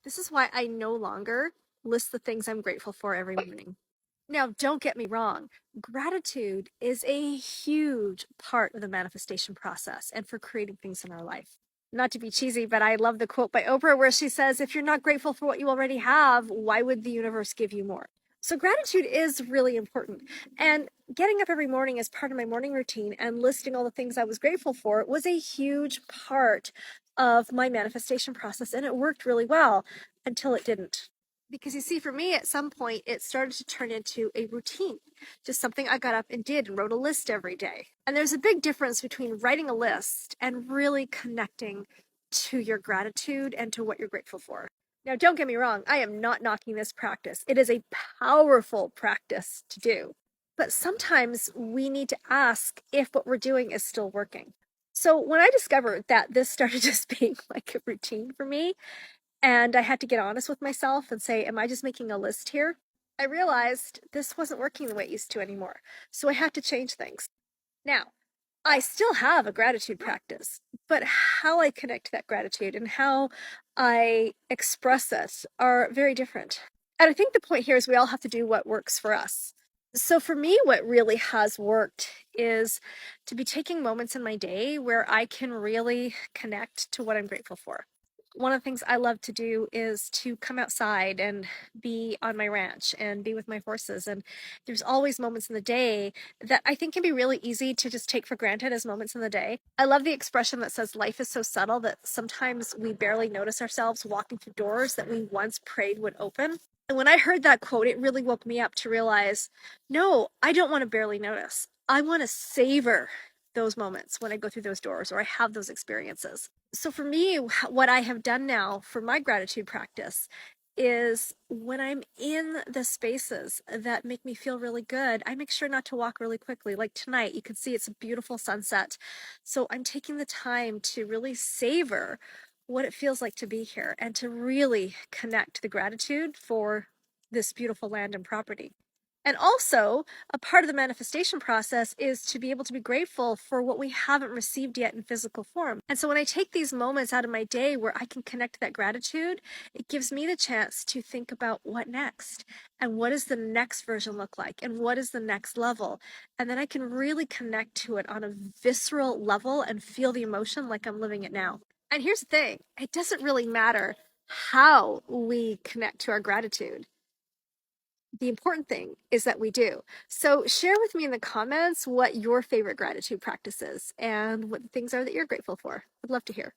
This is why I no longer list the things I'm grateful for every morning. Now, don't get me wrong, gratitude is a huge part of the manifestation process and for creating things in our life. Not to be cheesy, but I love the quote by Oprah where she says, if you're not grateful for what you already have, why would the universe give you more? So gratitude is really important. And getting up every morning as part of my morning routine and listing all the things I was grateful for was a huge part of my manifestation process. And it worked really well until it didn't. Because you see, for me, at some point, it started to turn into a routine, just something I got up and did and wrote a list every day. And there's a big difference between writing a list and really connecting to your gratitude and to what you're grateful for. Now, don't get me wrong, I am not knocking this practice. It is a powerful practice to do. But sometimes we need to ask if what we're doing is still working. So when I discovered that this started just being like a routine for me, and I had to get honest with myself and say, am I just making a list here? I realized this wasn't working the way it used to anymore. So I had to change things. Now, I still have a gratitude practice, but how I connect to that gratitude and how I express it are very different. And I think the point here is we all have to do what works for us. So for me, what really has worked is to be taking moments in my day where I can really connect to what I'm grateful for. One of the things I love to do is to come outside and be on my ranch and be with my horses. And there's always moments in the day that I think can be really easy to just take for granted as moments in the day. I love the expression that says life is so subtle that sometimes we barely notice ourselves walking through doors that we once prayed would open. And when I heard that quote, it really woke me up to realize, no, I don't want to barely notice. I want to savor those moments when I go through those doors or I have those experiences. So for me, what I have done now for my gratitude practice is when I'm in the spaces that make me feel really good, I make sure not to walk really quickly. Like tonight, you can see it's a beautiful sunset. So I'm taking the time to really savor what it feels like to be here and to really connect the gratitude for this beautiful land and property. And also, a part of the manifestation process is to be able to be grateful for what we haven't received yet in physical form. And so when I take these moments out of my day where I can connect to that gratitude, it gives me the chance to think about what next and what does the next version look like and what is the next level. And then I can really connect to it on a visceral level and feel the emotion like I'm living it now. And here's the thing, it doesn't really matter how we connect to our gratitude. The important thing is that we do. So share with me in the comments what your favorite gratitude practice is and what the things are that you're grateful for. I'd love to hear.